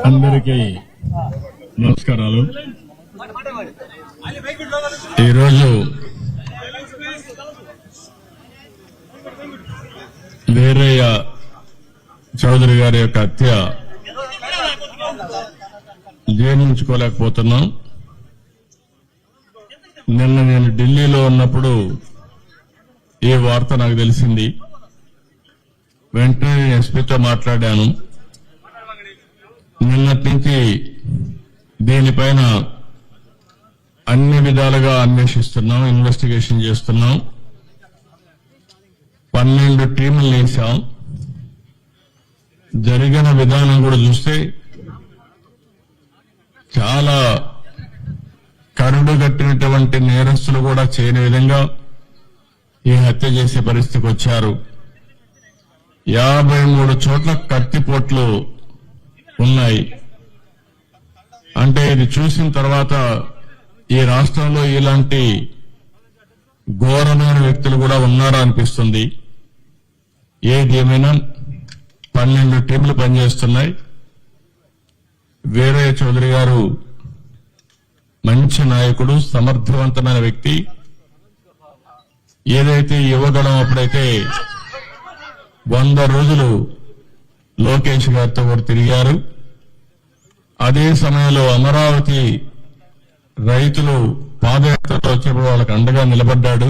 అందరికీ నమస్కారాలు. ఈరోజు వీరయ్య చౌదరి గారి యొక్క హత్య జీర్ణించుకోలేకపోతున్నాం. నిన్న నేను ఢిల్లీలో ఉన్నప్పుడు ఈ వార్త నాకు తెలిసింది. వెంటనే ఎస్పీతో మాట్లాడాను. నిన్నటి నుంచి దీనిపైన అన్ని విధాలుగా అన్వేషిస్తున్నాం, ఇన్వెస్టిగేషన్ చేస్తున్నాం. 12 టీములు వేశాం. జరిగిన విధానం కూడా చూస్తే చాలా కరుడుగట్టినటువంటి నేరస్తులు కూడా చేయని విధంగా ఈ హత్య చేసే పరిస్థితికి వచ్చారు. 53 చోట్ల కత్తిపోట్లు ఉన్నాయి. అంటే ఇది చూసిన తర్వాత ఈ రాష్ట్రంలో ఇలాంటి ఘోరమైన వ్యక్తులు కూడా ఉన్నారా అనిపిస్తుంది. ఏది ఏమైనా 12 టీంలు పనిచేస్తున్నాయి. వీరయ్య చౌదరి గారు మంచి నాయకుడు, సమర్థవంతమైన వ్యక్తి. ఏదైతే యువగణం అప్పుడైతే 100 రోజులు లోకేష్ గారితో కూడా తిరిగారు. అదే సమయంలో అమరావతి రైతులు పాదయాత్రలో వచ్చేప్పుడు వాళ్ళకి అండగా నిలబడ్డాడు.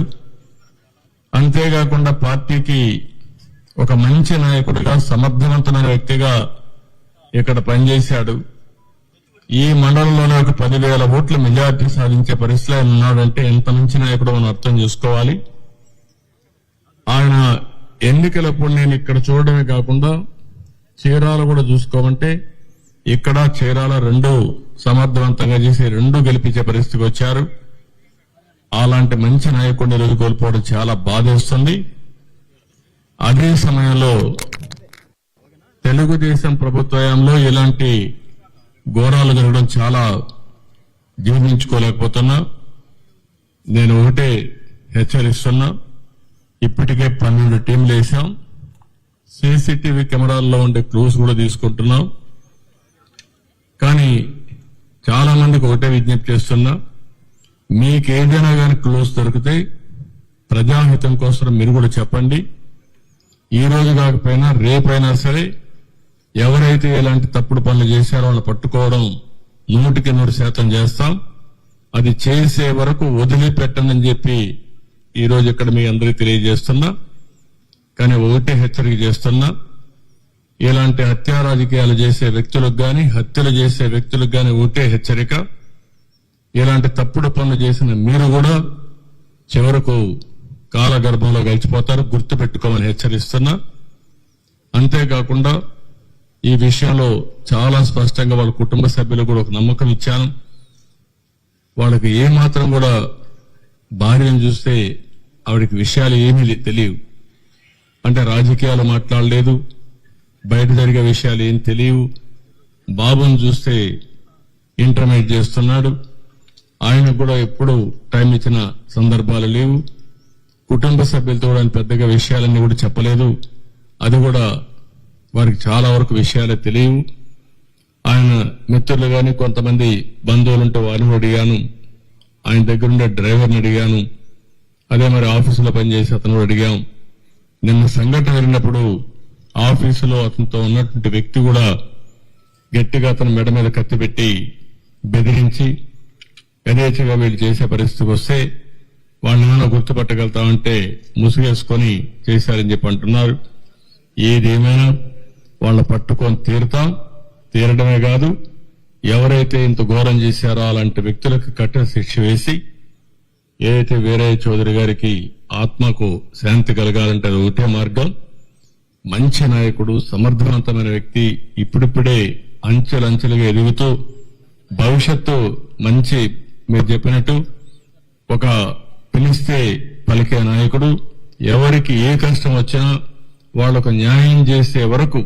అంతేకాకుండా పార్టీకి ఒక మంచి నాయకుడిగా, సమర్థవంతమైన వ్యక్తిగా ఇక్కడ పనిచేశాడు. ఈ మండలంలోనే ఒక 10,000 ఓట్ల మెజార్టీ సాధించే పరిస్థితిలో ఆయన ఉన్నాడంటే ఎంత మంచి నాయకుడు మనం అర్థం చేసుకోవాలి. ఆయన ఎన్నికలప్పుడు నేను ఇక్కడ చూడడమే కాకుండా చీరాల కూడా చూసుకోమంటే ఇక్కడ చీరాల 2 సమర్థవంతంగా చేసి 2 గెలిపించే పరిస్థితికి వచ్చారు. అలాంటి మంచి నాయకుడిని ఈరోజు కోల్పోవడం చాలా బాధేస్తుంది. అదే సమయంలో తెలుగుదేశం ప్రభుత్వంలో ఇలాంటి ఘోరాలు జరగడం చాలా జీర్ణించుకోలేకపోతున్నా. నేను ఒకటే హెచ్చరిస్తున్నా. ఇప్పటికే 12 టీంలు వేశాం. సీసీటీవీ కెమెరాల్లో ఉండే క్లూస్ కూడా తీసుకుంటున్నాం. కానీ చాలా మందికి ఒకటే విజ్ఞప్తి చేస్తున్నా, మీకేదైనా కానీ క్లూస్ దొరికితే ప్రజాహితం కోసం మీరు కూడా చెప్పండి. ఈ రోజు కాకపోయినా రేపైనా సరే ఎవరైతే ఇలాంటి తప్పుడు పనులు చేశారో వాళ్ళు పట్టుకోవడం 100% చేస్తాం. అది చేసే వరకు వదిలిపెట్టనని చెప్పి ఈ రోజు ఇక్కడ మీ అందరికీ తెలియజేస్తున్నా. కానీ ఒకటే హెచ్చరిక చేస్తున్నా, ఇలాంటి హత్యా రాజకీయాలు చేసే వ్యక్తులకు గాని, హత్యలు చేసే వ్యక్తులకు గాని ఒకటే హెచ్చరిక, ఇలాంటి తప్పుడు పనులు చేసిన మీరు కూడా చివరకు కాలగర్భంలో గడిచిపోతారు, గుర్తుపెట్టుకోమని హెచ్చరిస్తున్నా. అంతేకాకుండా ఈ విషయంలో చాలా స్పష్టంగా వాళ్ళ కుటుంబ సభ్యులకు కూడా ఒక నమ్మకం ఇచ్చాను. వాళ్ళకి ఏమాత్రం కూడా భార్యను చూస్తే ఆవిడకి విషయాలు ఏమీ తెలియవు. అంటే రాజకీయాలు మాట్లాడలేదు, బయట జరిగే విషయాలు ఏం తెలియవు. బాబును చూస్తే ఇంటర్మీడియట్ చేస్తున్నాడు. ఆయనకు కూడా ఎప్పుడు టైం ఇచ్చిన సందర్భాలు లేవు. కుటుంబ సభ్యులతో కూడా పెద్దగా విషయాలన్నీ కూడా చెప్పలేదు. అది కూడా వారికి చాలా వరకు విషయాలే తెలియవు. ఆయన మిత్రులు గాని, కొంతమంది బంధువులుంటే వారిని అడిగాను. ఆయన దగ్గరుండే డ్రైవర్ని అడిగాను. అదే మరి ఆఫీసులో పనిచేసి అతను అడిగాం. నిన్న సంఘటన జరిగినప్పుడు ఆఫీసులో అతనితో ఉన్నటువంటి వ్యక్తి కూడా గట్టిగా అతను మెడ మీద కత్తి పెట్టి బెదిరించి యథేచ్ఛగా వీళ్ళు చేసే పరిస్థితికి వస్తే వాళ్ళని ఏమైనా గుర్తుపట్టగలుగుతామంటే ముసుగేసుకొని చేశారని చెప్పి అంటున్నారు. ఏదేమైనా వాళ్ళ పట్టుకొని తీరడమే కాదు, ఎవరైతే ఇంత ఘోరం చేశారో అలాంటి వ్యక్తులకు కఠిన శిక్ష వేసి, ఏదైతే వీరయ్య చౌదరి గారికి ఆత్మకు శాంతి కలగాలంటే అది ఒకటే మార్గం. మంచి నాయకుడు, సమర్థవంతమైన వ్యక్తి, ఇప్పుడిప్పుడే అంచెలంచెలుగా ఎదుగుతూ భవిష్యత్తు మంచి, మీరు చెప్పినట్టు ఒక పిలిస్తే పలికే నాయకుడు. ఎవరికి ఏ కష్టం వచ్చినా వాళ్లకు న్యాయం చేసే వరకు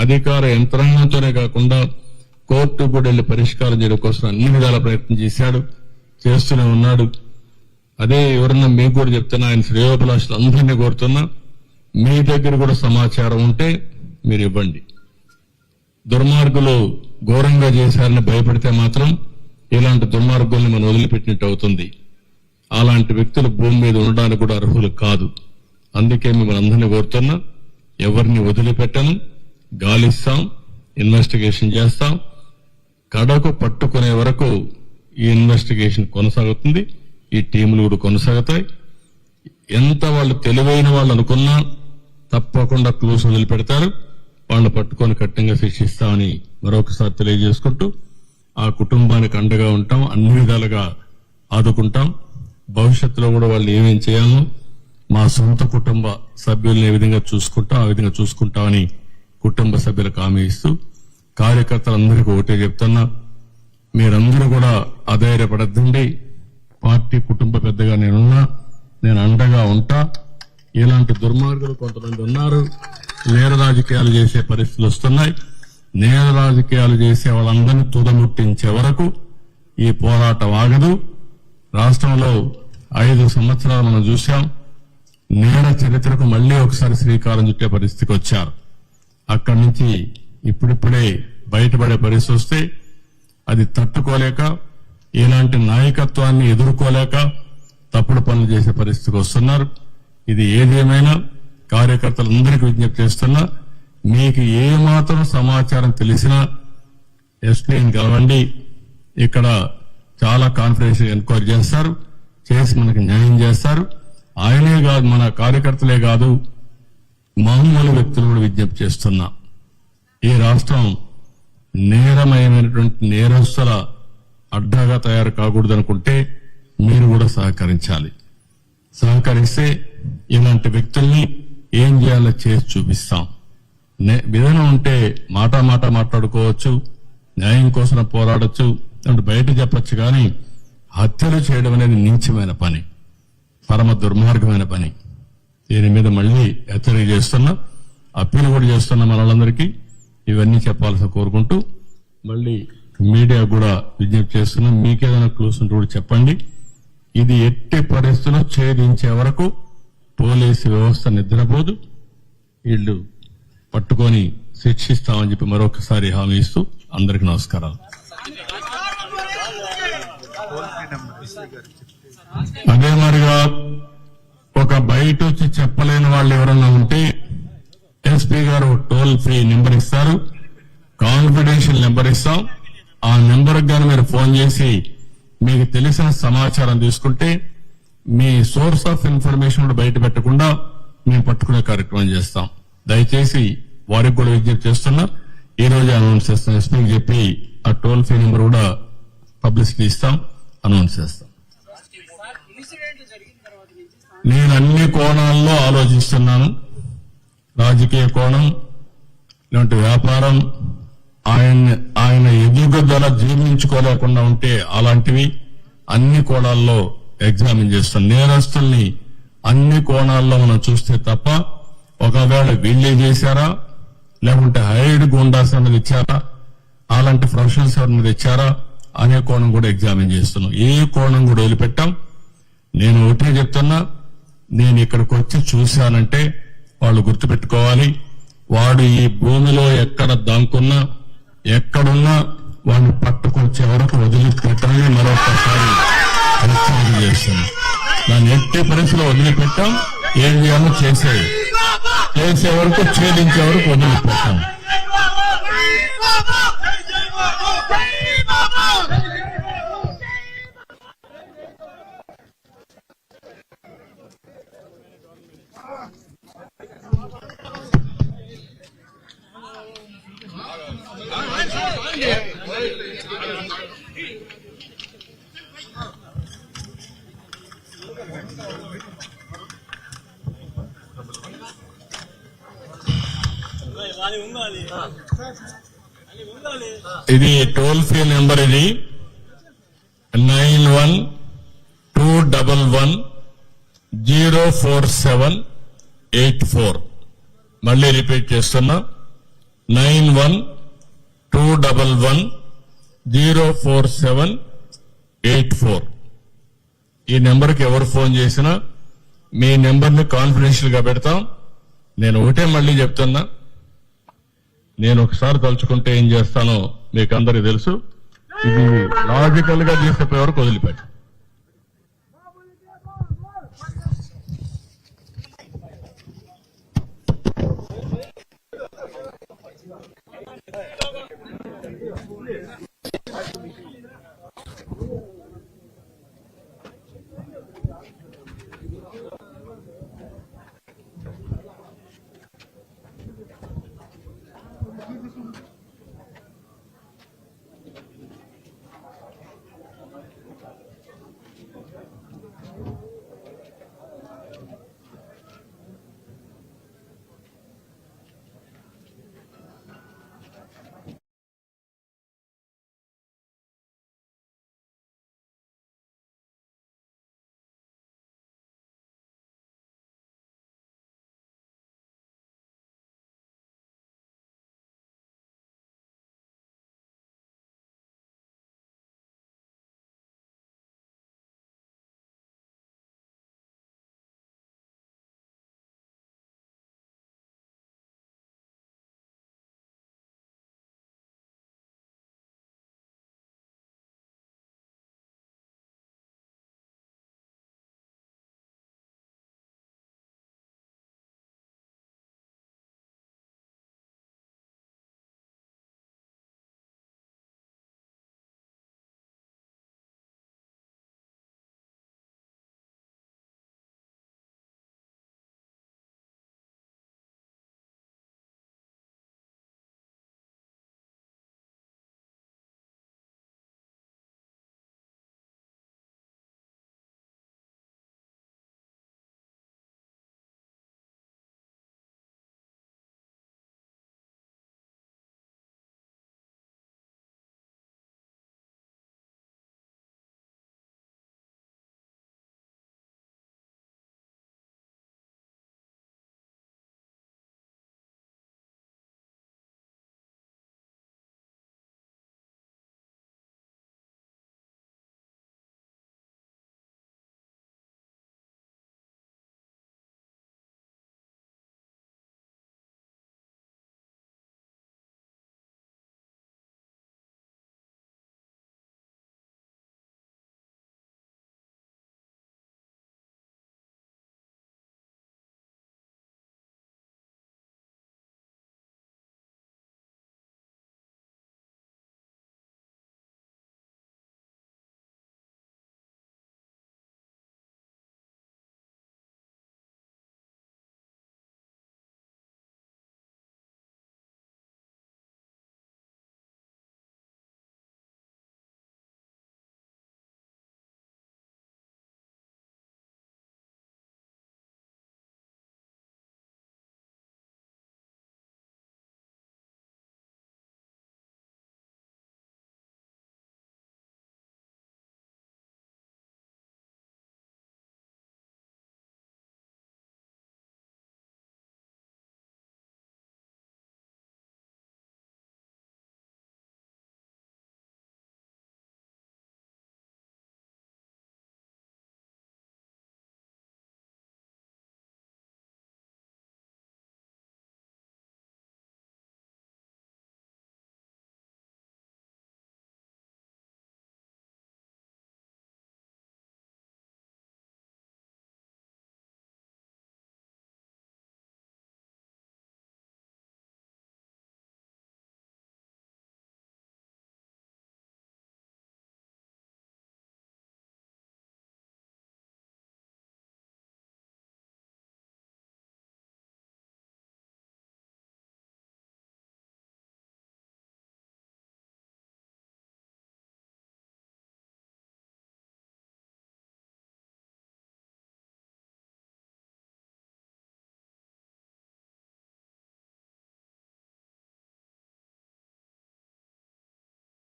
అధికార యంత్రాంగంతోనే కాకుండా కోర్టు కూడా వెళ్లి పరిష్కారం చేయడం కోసం అన్ని విధాల ప్రయత్నం చేస్తూనే ఉన్నాడు. అదే ఎవరన్నా మీకు కూడా చెప్తున్నా, ఆయన శ్రేయోభిలాషులు అందరినీ కోరుతున్నా, మీ దగ్గర కూడా సమాచారం ఉంటే మీరు ఇవ్వండి. దుర్మార్గులు ఘోరంగా చేశారని భయపడితే మాత్రం ఇలాంటి దుర్మార్గుల్ని మనం వదిలిపెట్టినట్టు అవుతుంది. అలాంటి వ్యక్తులు భూమి మీద ఉండడానికి కూడా అర్హులు కాదు. అందుకే మిమ్మల్ని అందరినీ కోరుతున్నా, ఎవరిని వదిలిపెట్టను, గాలిస్తాం, ఇన్వెస్టిగేషన్ చేస్తాం, కడకు పట్టుకునే వరకు ఈ ఇన్వెస్టిగేషన్ కొనసాగుతుంది. ఈ టీములు కూడా కొనసాగుతాయి. ఎంత వాళ్ళు తెలివైన వాళ్ళు అనుకున్నా తప్పకుండా క్లూస్ వదిలిపెడతారు. వాళ్ళు పట్టుకొని కఠినంగా శిక్షిస్తామని మరొకసారి తెలియజేసుకుంటూ, ఆ కుటుంబానికి అండగా ఉంటాం, అన్ని విధాలుగా ఆదుకుంటాం. భవిష్యత్తులో కూడా వాళ్ళు ఏమేం చేయాలో మా సొంత కుటుంబ సభ్యుల్ని ఏ విధంగా చూసుకుంటాం ఆ విధంగా చూసుకుంటామని కుటుంబ సభ్యులకు హామీ ఇస్తూ, కార్యకర్తలందరికీ ఒకటే చెప్తున్నా, మీరందరూ కూడా అధైర్యపడద్దండి. పార్టీ కుటుంబ పెద్దగా నేనున్నా, నేను అండగా ఉంటా. ఇలాంటి దుర్మార్గులు కొంతమంది ఉన్నారు, నేర రాజకీయాలు చేసే పరిస్థితులు వస్తున్నాయి. నేర రాజకీయాలు చేసే వాళ్ళందరినీ తుదముట్టించే వరకు ఈ పోరాటం ఆగదు. రాష్ట్రంలో 5 సంవత్సరాలు మనం చూశాం. నేర చరిత్రకు మళ్లీ ఒకసారి శ్రీకారం చుట్టే పరిస్థితికి వచ్చారు. అక్కడి నుంచి ఇప్పుడిప్పుడే బయటపడే పరిస్థితి వస్తే అది తట్టుకోలేక, ఇలాంటి నాయకత్వాన్ని ఎదుర్కోలేక తప్పుడు పనులు చేసే పరిస్థితికి వస్తున్నారు. ఇది ఏదేమైనా కార్యకర్తలందరికీ విజ్ఞప్తి చేస్తున్నా, మీకు ఏమాత్రం సమాచారం తెలిసినా ఎస్పీని కలవండి. ఇక్కడ చాలా కాన్ఫిడెన్షియల్ ఎంక్వైరీ చేస్తారు, చేసి మనకి న్యాయం చేస్తారు. ఆయనే కాదు, మన కార్యకర్తలే కాదు, మామూలు వ్యక్తులు కూడా విజ్ఞప్తి చేస్తున్నా, ఈ రాష్ట్రం నేరమయమైనటువంటి నేరస్తుల అడ్డాగా తయారు కాకూడదనుకుంటే మీరు కూడా సహకరించాలి. సహకరిస్తే ఇలాంటి వ్యక్తుల్ని ఏం చేయాలో చేసి చూపిస్తాం. విధానం ఉంటే మాట మాట్లాడుకోవచ్చు, న్యాయం కోసం పోరాడొచ్చు, అంటే బయట చెప్పొచ్చు. కానీ హత్యలు చేయడం అనేది నీచమైన పని, పరమ దుర్మార్గమైన పని. దీని మీద మళ్లీ హెచ్చరిక చేస్తున్నా, అప్పీల్ కూడా చేస్తున్నా మనలందరికీ. ఇవన్నీ చెప్పాల్సి కోరుకుంటూ మళ్లీ మీడియా కూడా విజ్ఞప్తి చేస్తున్నా, మీకేదైనా క్లూస్ ఉంటే కూడా చెప్పండి. ఇది ఎట్టి పరిస్థితుల్లో ఛేదించే వరకు పోలీసు వ్యవస్థ నిద్రపోదు. వీళ్ళు పట్టుకొని శిక్షిస్తామని చెప్పి మరొకసారి హామీ ఇస్తూ అందరికీ నమస్కారాలు. అదే మరిగా ఒక బయట వచ్చి చెప్పలేని వాళ్ళు ఎవరన్నా ఉంటే ఎస్పీ గారు టోల్ ఫ్రీ నెంబర్ ఇస్తారు, కాన్ఫిడెన్షియల్ నెంబర్ ఇస్తాం. ఆ నెంబర్ గాను మీరు ఫోన్ చేసి మీకు తెలిసిన సమాచారం తీసుకుంటే మీ సోర్స్ ఆఫ్ ఇన్ఫర్మేషన్ కూడా బయట పెట్టకుండా మేము పట్టుకునే కార్యక్రమం చేస్తాం. దయచేసి వారికి కూడా విజ్ఞప్తి చేస్తున్నా, ఈ రోజు అనౌన్స్ చేస్తాం. ఎస్పీకి చెప్పి ఆ టోల్ ఫ్రీ నెంబర్ కూడా పబ్లిసిటీ ఇస్తాం, అనౌన్స్ చేస్తాం. నేను అన్ని కోణాల్లో ఆలోచిస్తున్నాను. రాజకీయ కోణం, ఇలాంటి వ్యాపారం, ఆయన ఎదుగుదల జీర్ణించుకోలేకుండా ఉంటే అలాంటివి అన్ని కోణాల్లో ఎగ్జామిన్ చేస్తాం. నేరస్తుల్ని అన్ని కోణాల్లో మనం చూస్తే తప్ప, ఒకవేళ వీళ్ళే చేశారా లేకుంటే హైడ్ గుండాస్ అన్నది ఇచ్చారా, అలాంటి ప్రొఫెషనల్స్ మీద ఇచ్చారా అనే కోణం కూడా ఎగ్జామిన్ చేస్తున్నాం. ఏ కోణం కూడా వదిలిపెట్టాం. నేను ఒకటే చెప్తున్నా, నేను ఇక్కడికి వచ్చి చూశానంటే వాళ్ళు గుర్తుపెట్టుకోవాలి, వాడు ఈ భూమిలో ఎక్కడ దాంకున్నా ఎక్కడున్నా వాడిని పట్టుకొచ్చే వరకు వదిలిపెట్టాలని మరొకసారి హెచ్చరిక చేస్తున్నాం. దాన్ని ఎట్టి పరిస్థితిలో వదిలిపెట్టాం. ఏం చేయాలో చేసే వరకు, ఛేదించే వరకు వదిలిపెట్టాం. ఇది టోల్ ఫ్రీ నెంబర్. ఇది 91210478 మళ్ళీ రిపీట్ చేస్తున్నా, 91210478. ఈ నెంబర్కి ఎవరు ఫోన్ చేసినా మీ నెంబర్ని కాన్ఫిడెన్షియల్ గా పెడతాం. నేను ఒకటే మళ్ళీ చెప్తున్నా, నేను ఒకసారి తలుచుకుంటే ఏం చేస్తానో మీకు అందరికీ తెలుసు. ఇది లాజికల్ గా చేసే వరకు వదిలిపెట్టు.